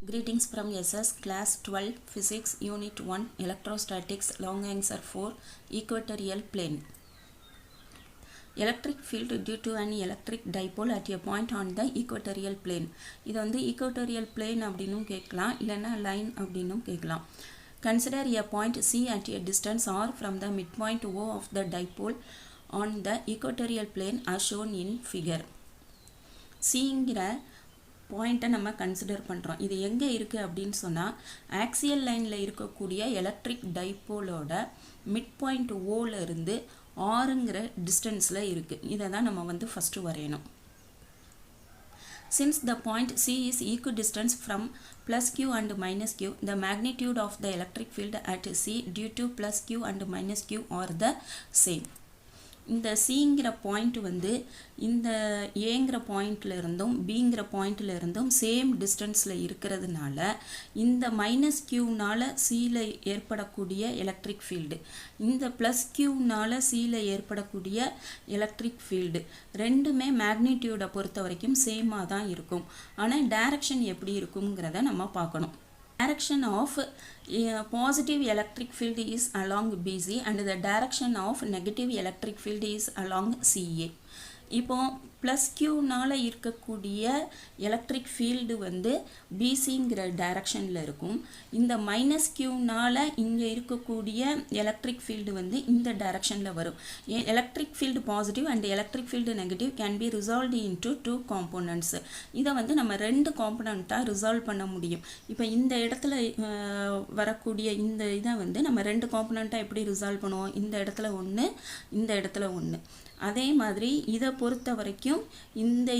Greetings from SS Class 12 Physics Unit 1 Electrostatics Long Answer 4 Equatorial Plane. Electric field due to an electric dipole at a point on the equatorial plane. இது வந்து equatorial plane அப்படினும் கேட்கலாம் இல்லைன்னா line அப்படினும் கேட்கலாம். Consider a point C at a distance R from the midpoint O of the dipole on the equatorial plane as shown in figure. Cங்கிற பாயிண்ட்டை நம்ம consider பண்ணுறோம். இது எங்கே இருக்குது அப்படின்னு சொன்னால் ஆக்சியல் லைனில் இருக்கக்கூடிய எலக்ட்ரிக் டைப்போலோட மிட் பாயிண்ட் ஓவில் இருந்து ஆறுங்கிற டிஸ்டன்ஸில் இருக்குது. இதை தான் நம்ம வந்து ஃபஸ்ட்டு வரையணும். Since the point C is equidistant from plus Q and minus Q, the magnitude of the electric field at C due to plus Q and minus Q are the same. இந்த Cங்கிற point வந்து இந்த ஏங்கிற பாயிண்ட்ல இருந்தும் Bங்கிற பாயிண்ட்ல இருந்தும் same டிஸ்டன்ஸில் இருக்கிறதுனால இந்த மைனஸ் Qனால Cல ஏற்படக்கூடிய எலக்ட்ரிக் ஃபீல்டு, இந்த ப்ளஸ் Qனால Cல ஏற்படக்கூடிய எலக்ட்ரிக் ஃபீல்டு ரெண்டுமே மேக்னிடியூடை பொறுத்த வரைக்கும் சேமாக தான் இருக்கும். ஆனால் டைரக்ஷன் எப்படி இருக்குங்கிறத நம்ம பார்க்கணும். Direction of positive electric field is along BC and the direction of negative electric field is along CA. இப்போ ப்ளஸ் Qனால இருக்கக்கூடிய எலக்ட்ரிக் ஃபீல்டு வந்து பிசிங்கிற டைரக்ஷனில் இருக்கும். இந்த மைனஸ் Qனால இங்கே இருக்கக்கூடிய எலக்ட்ரிக் ஃபீல்டு வந்து இந்த டைரக்ஷனில் வரும். Electric field positive and electric field negative can be resolved into two components. இதை வந்து நம்ம ரெண்டு காம்போனண்ட்டாக ரிசால்வ் பண்ண முடியும். இப்போ இந்த இடத்துல வரக்கூடிய இந்த இதை வந்து நம்ம ரெண்டு காம்போனண்ட்டாக எப்படி ரிசால்வ் பண்ணுவோம்? இந்த இடத்துல ஒன்று, இந்த இடத்துல ஒன்று. அதே மாதிரி இதை பொறுத்த வரைக்கும்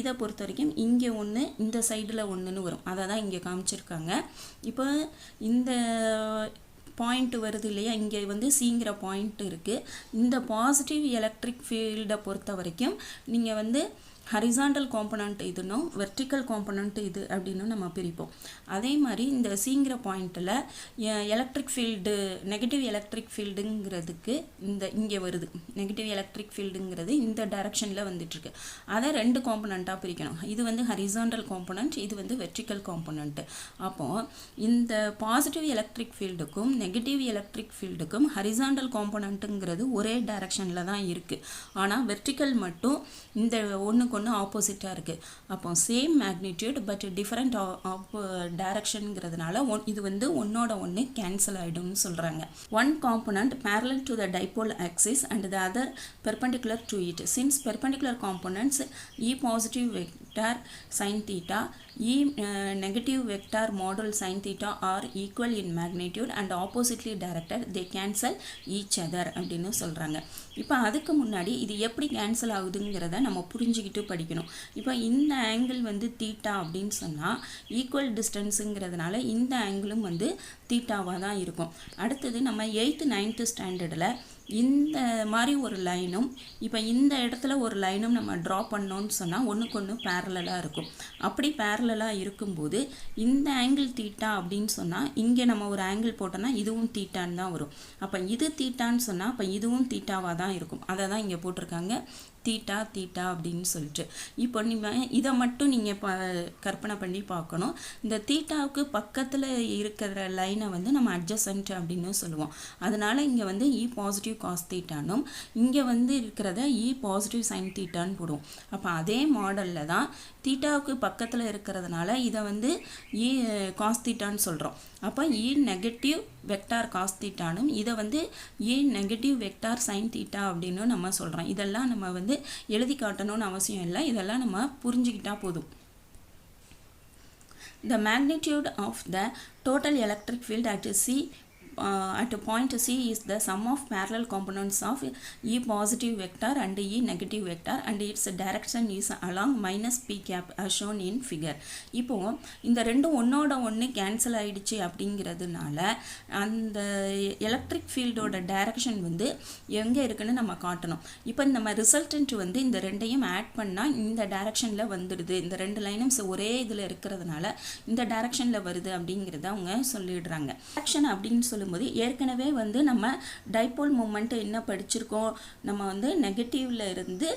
இதை பொறுத்த வரைக்கும் இங்கே ஒன்று, இந்த சைடில் ஒன்றுன்னு வரும். அதை தான் இங்கே காமிச்சிருக்காங்க. இப்போ இந்த பாயிண்ட் வருது இல்லையா, இங்கே வந்து Cங்கிற பாயிண்ட் இருக்குது. இந்த பாசிட்டிவ் எலக்ட்ரிக் ஃபீல்டை பொறுத்த வரைக்கும் நீங்கள் வந்து ஹரிசாண்டல் காம்பனண்ட் இதுனும் வெர்டிக்கல் காம்பனண்ட் இது அப்படின்னு நம்ம பிரிப்போம். அதே மாதிரி இந்த Cங்கிற பாயிண்ட்டில் எலக்ட்ரிக் ஃபீல்டு நெகட்டிவ் எலக்ட்ரிக் ஃபீல்டுங்கிறதுக்கு இங்கே வருது. நெகட்டிவ் எலக்ட்ரிக் ஃபீல்டுங்கிறது இந்த டைரக்ஷனில் வந்துட்டுருக்கு. அதை ரெண்டு காம்பனண்ட்டாக பிரிக்கணும். இது வந்து ஹரிசாண்டல் காம்பனண்ட், இது வந்து வெர்டிக்கல் காம்பனண்ட். அப்போது இந்த பாசிட்டிவ் எலக்ட்ரிக் ஃபீல்டுக்கும் நெகட்டிவ் எலக்ட்ரிக் ஃபீல்டுக்கும் ஹரிசாண்டல் காம்பனண்ட்டுங்கிறது ஒரே டைரக்ஷனில் தான் இருக்குது. ஆனால் வெர்டிக்கல் மட்டும் இந்த ஒன்றுக்கு ஒன்று ஆப்போசிட்டாக இருக்குது. அப்போ சேம் மேக்னிடியூட் பட் டிஃப்ரெண்ட் டைரக்ஷனுங்கிறதுனால இது வந்து ஒன்னோட ஒன்று கேன்சல் ஆகிடும்னு சொல்கிறாங்க. One component parallel to the dipole axis and the other perpendicular to it. Since perpendicular components E positive vector sin theta, E negative vector model sin theta are equal in magnitude and oppositely directed, they cancel each other அப்படின்னு சொல்கிறாங்க. இப்போ அதுக்கு முன்னாடி இது எப்படி cancel ஆகுதுங்கிறத நம்ம புரிஞ்சுக்கிட்டு படிக்கணும். இப்போ இந்த ஆங்கிள் வந்து தீட்டா அப்படின்னு சொன்னால் ஈக்குவல் டிஸ்டன்ஸுங்கிறதுனால இந்த ஆங்கிளும் வந்து தீட்டாவாக தான் இருக்கும். அடுத்தது நம்ம 8th 9th ஸ்டாண்டர்டில் இந்த மாதிரி ஒரு லைனும் இப்போ இந்த இடத்துல ஒரு லைனும் நம்ம ட்ரா பண்ணோன்னு சொன்னால் ஒன்றுக்கு ஒன்று பேரலாக இருக்கும். அப்படி பேரலாக இருக்கும்போது இந்த ஆங்கிள் தீட்டா அப்படின்னு சொன்னால் இங்கே நம்ம ஒரு ஆங்கிள் போட்டோன்னா இதுவும் தீட்டான்னு தான் வரும். அப்போ இது தீட்டான்னு சொன்னால் அப்போ இதுவும் தீட்டாவாக தான் இருக்கும். அதை தான் இங்கே போட்டிருக்காங்க தீட்டா தீட்டா அப்படின்னு சொல்லிட்டு. இப்போ இதை மட்டும் நீங்கள் கற்பனை பண்ணி பார்க்கணும். இந்த தீட்டாவுக்கு பக்கத்தில் இருக்கிற லைனை வந்து நம்ம அட்ஜசன்ட் அப்படின்னு சொல்லுவோம். அதனால் இங்கே வந்து இ பாசிட்டிவ் காஸ் தீட்டானும் இங்கே வந்து இருக்கிறத இ பாசிட்டிவ் சைன் தீட்டான்னு போடுவோம். அப்போ அதே மாடலில் தான் தீட்டாவுக்கு பக்கத்தில் இருக்கிறதுனால இதை வந்து இ காஸ் தீட்டான்னு சொல்கிறோம். அப்போ இ நெகட்டிவ் வெக்டார் காஸ் தீட்டானும் இதை வந்து இ நெகட்டிவ் வெக்டார் சைன் தீட்டா அப்படின்னு நம்ம சொல்கிறோம். இதெல்லாம் நம்ம வந்து எழுதி காட்டணும்னு அவசியம் இல்லை. இதெல்லாம் நம்ம புரிஞ்சுக்கிட்டா போதும். The magnitude of the total electric field at C at point C is the sum of parallel components of E positive vector and E negative vector and its direction is along minus P cap as shown in figure. இப்போ இந்த ரெண்டும் ஒன்னோட ஒன்று cancel ஆயிடுச்சு அப்படிங்கிறதுனால அந்த electric ஃபீல்டோட direction வந்து எங்கே இருக்குன்னு நம்ம காட்டணும். இப்போ நம்ம ரிசல்டன்ட் வந்து இந்த ரெண்டையும் ஆட் பண்ணால் இந்த டைரக்ஷனில் வந்துடுது. இந்த ரெண்டு லைனும் ஒரே இதில் இருக்கிறதுனால இந்த டைரக்ஷனில் வருது அப்படிங்கிறத அவங்க சொல்லிடுறாங்க. டைரக்ஷன் அப்படின்னு சொல்லும்போது ஏற்கனவே வந்து நம்ம டைபோல் மூமெண்ட் என்ன படிச்சிருக்கோம்? நம்ம வந்து நெகட்டிவ்ல இருந்து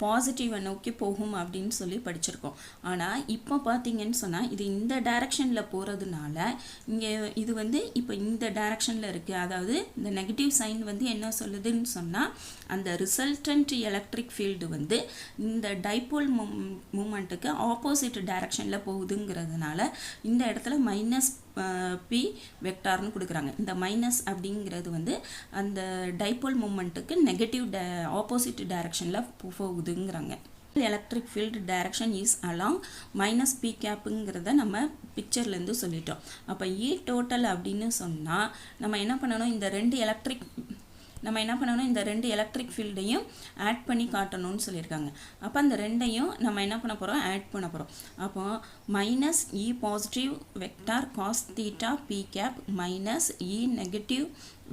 பாசிட்டிவை நோக்கி போகும் அப்படின்னு சொல்லி படிச்சிருக்கோம். ஆனால் இப்போ பார்த்தீங்கன்னு சொன்னால் இது இந்த டைரக்ஷனில் போகிறதுனால இங்கே இது வந்து இப்போ இந்த டைரக்ஷனில் இருக்குது. அதாவது இந்த நெகட்டிவ் சைன் வந்து என்ன சொல்லுதுன்னு சொன்னால் அந்த ரிசல்டன்ட் எலக்ட்ரிக் ஃபீல்டு வந்து இந்த டைபோல் மூமெண்ட்டுக்கு ஆப்போசிட் டைரக்ஷனில் போகுதுங்கிறதுனால இந்த இடத்துல மைனஸ் பி வெக்டார்னு கொடுக்குறாங்க. இந்த மைனஸ் அப்படிங்கிறது வந்து அந்த டைபோல் மூமெண்ட்டுக்கு நெகட்டிவ் ஆப்போசிட் டைரக்ஷனில் போகுதுங்கிறாங்க. Electric field direction is along minus P கேப்புங்கிறத நம்ம பிக்சர்லேருந்து சொல்லிட்டோம். அப்போ இ டோட்டல் அப்படின்னு சொன்னால் நம்ம என்ன பண்ணணும், இந்த ரெண்டு எலக்ட்ரிக் ஃபீல்டையும் ஆட் பண்ணி காட்டணும்னு சொல்லியிருக்காங்க. அப்போ அந்த ரெண்டையும் நம்ம என்ன பண்ண போகிறோம், ஆட் பண்ண போகிறோம். அப்போ minus E positive vector cos theta P cap minus E negative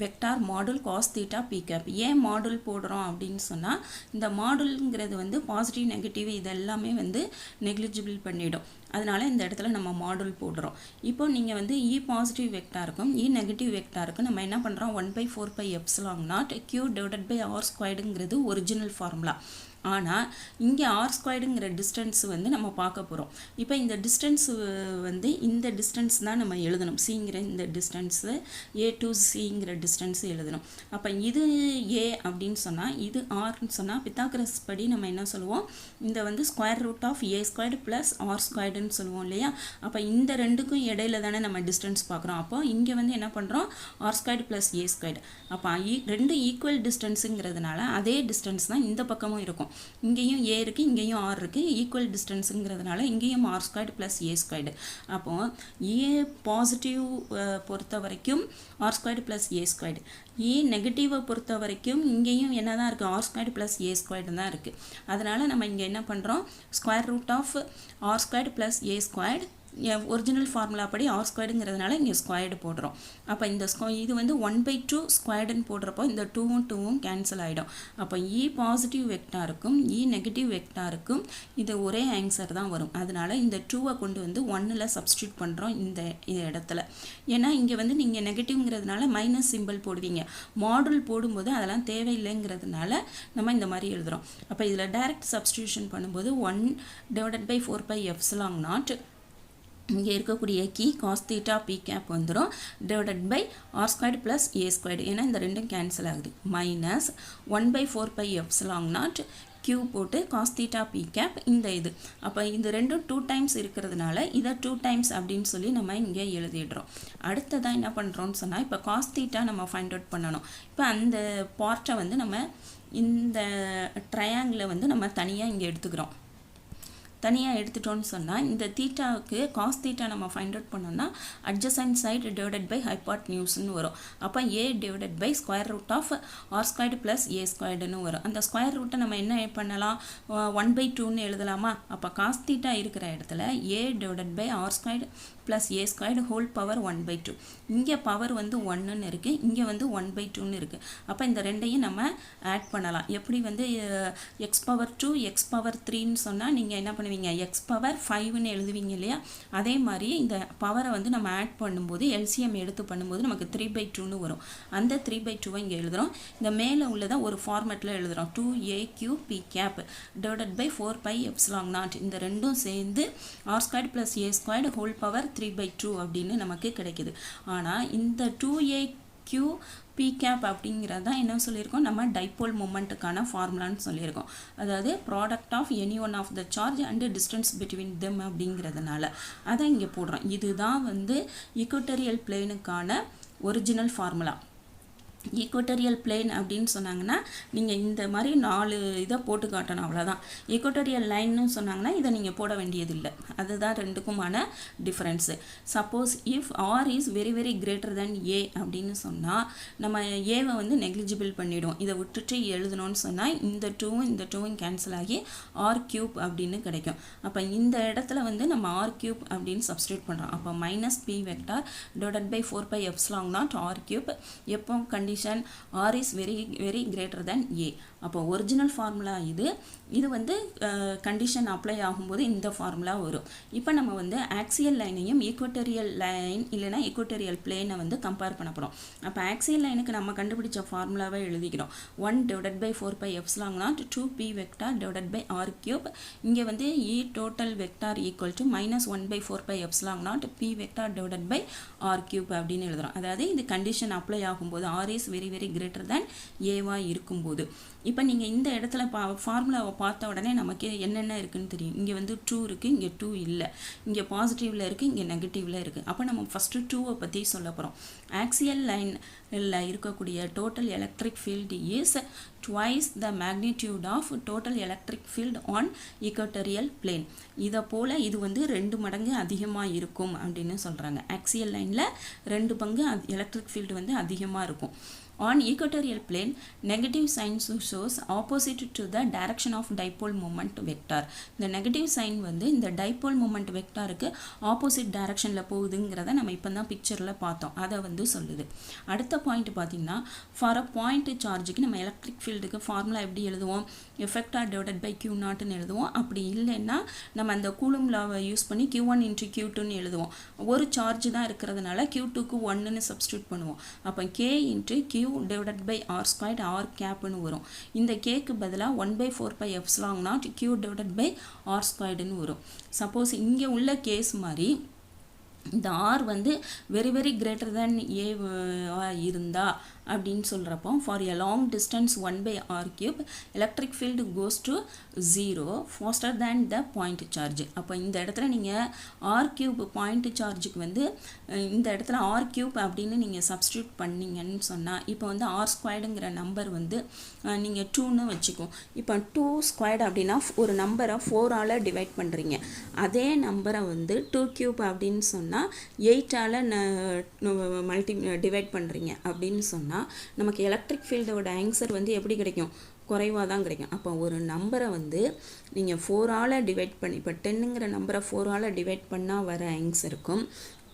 vector module cos theta P cap. ஏன் மாடுல் போடுறோம் அப்படின்னு சொன்னால் இந்த மாடுல்ங்கிறது வந்து பாசிட்டிவ் நெகட்டிவ் இதெல்லாமே வந்து நெக்லிஜிபிள் பண்ணிடும். அதனால் இந்த இடத்துல நம்ம மாடுல் போடுறோம். இப்போ நீங்கள் வந்து இ பாசிட்டிவ் வெக்டாருக்கும் இ நெகட்டிவ் வெக்டாருக்கும் நம்ம என்ன பண்ணுறோம், 1/4πε0 q டிவைடட் பை ஆர் ஸ்கொயர்டுங்கிறது ஒரிஜினல் ஃபார்முலா. ஆனால் இங்கே ஆர் ஸ்கொயர்டுங்கிற டிஸ்டன்ஸ் வந்து நம்ம பார்க்க போகிறோம். இப்போ இந்த டிஸ்டன்ஸ் வந்து இந்த டிஸ்டன்ஸ் தான் நம்ம எழுதணும். சிங்கிற இந்த டிஸ்டன்ஸு ஏ டு சிங்கிற டிஸ்டன்ஸ் எழுதணும். அப்போ இது ஏ அப்படின்னு சொன்னால் இது ஆர்ன்னு சொன்னால் பித்தாகரஸ் படி நம்ம என்ன சொல்லுவோம், இந்த வந்து square root of A squared plus R ஸ்கொயர்டுன்னு சொல்லுவோம் இல்லையா. அப்போ இந்த ரெண்டுக்கும் இடையில தானே நம்ம டிஸ்டன்ஸ் பார்க்குறோம். அப்போ இங்கே வந்து என்ன பண்ணுறோம், ஆர் ஸ்கொயர்டு ப்ளஸ் ஏ ஸ்கொயர்டு. அப்போ ரெண்டு ஈக்குவல் டிஸ்டன்ஸுங்கிறதுனால அதே டிஸ்டன்ஸ் தான் இந்த பக்கமும் இருக்கும். இங்கேயும் ஏ இருக்குது, இங்கேயும் ஆர் இருக்குது. ஈக்குவல் டிஸ்டன்ஸுங்கிறதுனால இங்கேயும் ஆர் ஸ்கொயர்டு ப்ளஸ் ஏ ஸ்கொயர்டு. அப்போது ஏ பாசிட்டிவ் பொறுத்த வரைக்கும் r squared plus A squared, a நெகட்டிவை பொறுத்த வரைக்கும் இங்கேயும் என்ன தான் இருக்குது, ஆர் ஸ்கொயர்டு ப்ளஸ் ஏ ஸ்கொயர்டு தான் இருக்குது. அதனால் நம்ம இங்கே என்ன பண்ணுறோம், square root of R squared plus A squared original formula படி ஆர் ஸ்கொயர்டுங்கிறதுனால இங்கே ஸ்கொயர்டு போடுறோம். அப்போ இந்த இது வந்து 1/2 ஸ்கொயர்டுன்னு போடுறப்போ இந்த 2ம் கேன்சல் ஆகிடும். அப்போ இ பாசிட்டிவ் வெக்டாருக்கும் இ நெகட்டிவ் வெக்டாருக்கும் இது ஒரே ஆன்சர் தான் வரும். அதனால் இந்த 2வை கொண்டு வந்து 1ல் சப்ஸ்டியூட் பண்ணுறோம் இந்த இடத்துல. ஏன்னா இங்கே வந்து நீங்கள் நெகட்டிவ்ங்கிறதுனால மைனஸ் சிம்பிள் போடுவீங்க. மாடுல் போடும்போது அதெல்லாம் தேவையில்லைங்கிறதுனால நம்ம இந்த மாதிரி எழுதுகிறோம். அப்போ இதில் டைரக்ட் சப்ஸ்டியூஷன் பண்ணும்போது 1/4πε0 இங்கே இருக்கக்கூடிய q cos theta P cap வந்துடும் divided by R squared plus A squared. ஏன்னா இந்த ரெண்டும் கேன்சல் ஆகுது. மைனஸ் 1/4πε0 q போட்டு காஸ் தீட்டா பி கேப் இந்த இது. அப்போ இந்த ரெண்டும் 2 டைம்ஸ் இருக்கிறதுனால இதை 2 டைம்ஸ் அப்படின்னு சொல்லி நம்ம இங்கே எழுதிடுறோம். அடுத்ததான் என்ன பண்ணுறோம்னு சொன்னால் இப்போ காஸ் தீட்டா நம்ம ஃபைண்ட் அவுட் பண்ணணும். இப்போ அந்த பார்ட்டை வந்து நம்ம இந்த ட்ரையாங்கிளை வந்து நம்ம தனியாக இங்கே எடுத்துக்கிறோம். தனியாக எடுத்துட்டோன்னு சொன்னால் இந்த தீட்டாவுக்கு காஸ் தீட்டா நம்ம ஃபைண்ட் அவுட் பண்ணோம்னா அட்ஜசன்ட் சைடு டிவைடட் பை ஹைபாட்னியூஸ்னு வரும். அப்போ A divided by square root of R squared plus A ஸ்கொயர்டுன்னு வரும். அந்த ஸ்கொயர் ரூட்டை நம்ம என்ன பண்ணலாம், 1/2ன்னு எழுதலாமா. அப்போ காஸ் தீட்டா இருக்கிற இடத்துல A divided by R squared plus A squared whole power 1/2. இங்கே பவர் வந்து 1ன்னு இருக்குது, இங்கே வந்து 1/2ன்னு இருக்குது. அப்போ இந்த ரெண்டையும் நம்ம ஆட் பண்ணலாம். எப்படி வந்து x⁻2 x⁻3ன்னு சொன்னால் நீங்கள் என்ன பண்ணுவீங்க, x⁻5ன்னு எழுதுவீங்க இல்லையா. அதே மாதிரி இந்த பவரை வந்து நம்ம ஆட் பண்ணும்போது எல்சிஎம் எடுத்து பண்ணும்போது நமக்கு 3/2ன்னு வரும். அந்த 3/2வை இங்கே எழுதுகிறோம். இந்த மேலே உள்ளதை ஒரு ஃபார்மேட்டில் எழுதுகிறோம். 2aqp gap divided by 4πε0. இந்த ரெண்டும் சேர்ந்து ஆர் ஸ்கொயர்டு ப்ளஸ் ஏ ஸ்கொயர்டு ஹோல் பவர் 3/2 அப்படின்னு நமக்கு கிடைக்குது. ஆனால் இந்த 2aqp கேப் அப்படிங்கிறது தான் என்ன சொல்லியிருக்கோம், நம்ம டைபோல் மூமெண்ட்டுக்கான ஃபார்முலான்னு சொல்லியிருக்கோம். அதாவது product of any one of the charge and distance between them அப்படிங்கிறதுனால அதை இங்கே போடுறோம். இதுதான் வந்து ஈக்குவட்டோரியல் பிளேனுக்கான ஒரிஜினல் ஃபார்முலா. ஈக்குவட்டோரியல் பிளேன் அப்படின்னு சொன்னாங்கன்னா நீங்கள் இந்த மாதிரி 4 இதை போட்டு காட்டணும், அவ்வளோதான். ஈக்குவட்டோரியல் லைன்னு சொன்னாங்கன்னா இதை நீங்கள் போட வேண்டியதில்லை. அதுதான் ரெண்டுக்குமான difference. Suppose if R is very very greater than A அப்படின்னு சொன்னால் நம்ம ஏவை வந்து நெக்லிஜிபிள் பண்ணிவிடும். இதை விட்டுட்டு எழுதணும்னு சொன்னால் இந்த 2ம் கேன்சல் ஆகி ஆர் கியூப் அப்படின்னு கிடைக்கும். அப்போ இந்த இடத்துல வந்து நம்ம ஆர் கியூப் அப்படின்னு சப்ஸ்டியூட் பண்ணுறோம். அப்போ minus P vector divided by 4πε0 R cube. எப்போ condition condition R is very greater than A. அப்போ ஒரிஜினல் ஃபார்முலா இது வந்து கண்டிஷன் அப்ளை ஆகும்போது இந்த ஃபார்முலா வரும். இப்போ நம்ம வந்து ஆக்சியல் லைனையும் ஈக்குவட்டோரியல் லைன் இல்லைனா ஈக்குவட்டோரியல் பிளேனை வந்து கம்பேர் பண்ண போகிறோம். அப்போ ஆக்சியல் லைனுக்கு நம்ம கண்டுபிடிச்ச ஃபார்முலாவை எழுதிக்கிறோம். 1 divided by 4 pi epsilon naught 2p vector divided by r cube. இங்கே வந்து E total vector equal to minus 1 by 4 pi epsilon naught p vector divided by r cube அப்படின்னு எழுதுறோம். அதாவது இது கண்டிஷன் அப்ளை ஆகும்போது R is very greater than A-வா இருக்கும்போது. இப்போ நீங்கள் இந்த இடத்துல ஃபார்முலாவை பார்த்த உடனே நமக்கு என்னென்ன இருக்குன்னு தெரியும். இங்கே வந்து 2 இருக்குது, இங்கே 2 இல்லை, இங்கே பாசிட்டிவில் இருக்குது, இங்கே நெகட்டிவில் இருக்குது. அப்போ நம்ம ஃபஸ்ட்டு 2வை பற்றி சொல்ல போகிறோம். ஆக்சியல் லைனில் இருக்கக்கூடிய total electric field is twice the magnitude of total electric field on equatorial plane. இதை போல் இது வந்து 2 மடங்கு அதிகமாக இருக்கும் அப்படின்னு சொல்கிறாங்க. ஆக்சியல் லைனில் 2 பங்கு எலக்ட்ரிக் ஃபீல்டு வந்து அதிகமாக இருக்கும். On equatorial plane, negative sign shows opposite to the direction of dipole moment vector. இந்த negative sign வந்து இந்த dipole moment vectorக்கு opposite directionல போகுதுங்கிறத நம்ம இப்போ தான் பிக்சரில் பார்த்தோம். அதை வந்து சொல்லுது. அடுத்த பாயிண்ட் பார்த்தீங்கன்னா, for a point சார்ஜுக்கு நம்ம எலக்ட்ரிக் ஃபீல்டுக்கு ஃபார்முலா எப்படி எழுதுவோம்? எஃபெக்டா டிவைடட் பை Q நாட்னு எழுதுவோம். அப்படி இல்லைன்னா நம்ம அந்த கூலும் லாவை யூஸ் பண்ணி Q1 into Q2ன்னு எழுதுவோம். ஒரு சார்ஜ் தான் இருக்கிறதுனால Q2க்கு 1ன்னு சப்ஸ்டியூட் பண்ணுவோம். அப்போ K into Q divided by R squared R cap னு வரும். இந்த Kக்கு பதிலாக 1 by 4 pi epsilon naught Q divided by R squared னு வரும். சப்போஸ் இங்கே உள்ள கேஸ் மாதிரி இந்த R வந்து very greater than A இருந்தா அப்படின்னு சொல்கிறப்போ for a long distance 1 by R cube electric field goes to 0 faster than the point charge. அப்போ இந்த இடத்துல நீங்கள் R cube point chargeக்கு வந்து இந்த இடத்துல R cube அப்படின்னு நீங்கள் சப்ஸ்டியூட் பண்ணிங்கன்னு சொன்னால் இப்போ வந்து R ஸ்கொயர்டுங்கிற நம்பர் வந்து நீங்கள் 2ன்னு வச்சுக்கோம். இப்போ 2 ஸ்கொயர்டு அப்படின்னா ஒரு நம்பரை 4ஆல் டிவைட் பண்ணுறீங்க. அதே நம்பரை வந்து 2 cube அப்படின்னு சொன்னால் 8ஆல் டிவைட் பண்ணுறீங்க அப்படின்னு சொன்னால் நமக்கு எலக்ட்ரிக் ஃபீல்டோட ஆன்சர் வந்து எப்படி கிடைக்கும்? குறைவாக தான் கிடைக்கும். அப்போ ஒரு நம்பரை வந்து நீங்கள் 4ஆல் டிவைட் பண்ணி, இப்போ 10ங்கிற நம்பரை 4ஆல் டிவைட் பண்ணால் வர ஆன்சருக்கும்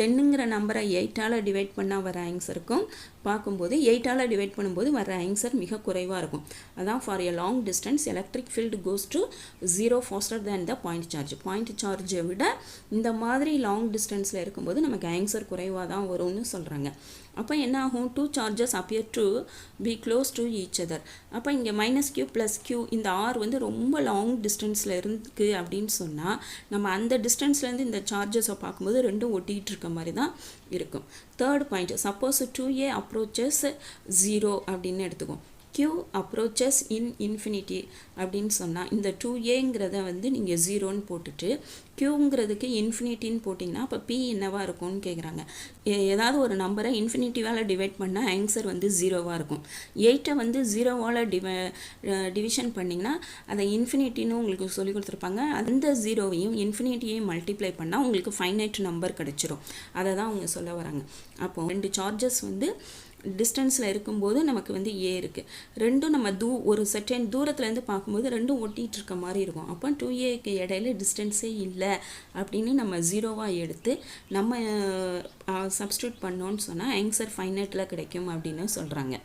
10ங்கிற நம்பரை 8ஆல் டிவைட் பண்ணால் வர ஆன்சருக்கும் பார்க்கும்போது 8ஆல் டிவைட் பண்ணும்போது வர ஆன்சர் மிக குறைவாக இருக்கும். அதான் for a long distance electric field goes to 0 pastor than the point charge. Point சார்ஜை விட இந்த மாதிரி லாங் டிஸ்டன்ஸில் இருக்கும்போது நமக்கு ஆன்சர் குறைவாக தான் வரும்னு சொல்கிறாங்க. அப்போ என்ன ஆகும்? 2 charges appear to be close to each other. அப்போ இங்கே -q + q இந்த R வந்து ரொம்ப லாங் டிஸ்டன்ஸில் இருக்கு அப்படின்னு சொன்னால் நம்ம அந்த டிஸ்டன்ஸ்லேருந்து இந்த சார்ஜஸை பார்க்கும்போது ரெண்டும் ஒட்டிகிட்டு இருக்க மாதிரி தான் இருக்கும். Third point, suppose 2a approaches 0 அப்படின்னு எடுத்துக்கும். Q approaches in infinity அப்படின்னு சொன்னால் இந்த 2aங்கிறத வந்து நீங்கள் 0ன்னு போட்டுட்டு Qங்கிறதுக்கு இன்ஃபினிட்டின்னு போட்டிங்கன்னா அப்போ P என்னவாக இருக்கும்னு கேட்குறாங்க. ஏதாவது ஒரு நம்பரை இன்ஃபினிட்டிவால் டிவைட் பண்ணால் ஆன்சர் வந்து 0வாக இருக்கும். 8ஐ வந்து 0வால் டிவிஷன் பண்ணிங்கன்னா அதை இன்ஃபினிட்டின்னு உங்களுக்கு சொல்லி கொடுத்துருப்பாங்க. அந்த 0வையும் இன்ஃபினிட்டியையும் மல்டிப்ளை பண்ணால் உங்களுக்கு ஃபைனைட் நம்பர் கிடச்சிரும். அதை தான் அவங்க சொல்ல வராங்க. அப்போது 2 சார்ஜஸ் வந்து டிஸ்டன்ஸில் இருக்கும்போது நமக்கு வந்து A இருக்குது. ரெண்டும் நம்ம ஒரு செகண்ட் தூரத்துலேருந்து பார்க்கும்போது ரெண்டும் ஒட்டிகிட்டு இருக்க மாதிரி இருக்கும். அப்போ 2aக்கு இடையில டிஸ்டன்ஸே இல்லை அப்படின்னு நம்ம 0வாக எடுத்து நம்ம சப்ஸ்டியூட் பண்ணோன்னு சொன்னால் ஆன்சர் ஃபைனைட்டில் கிடைக்கும் அப்படின்னு சொல்கிறாங்க.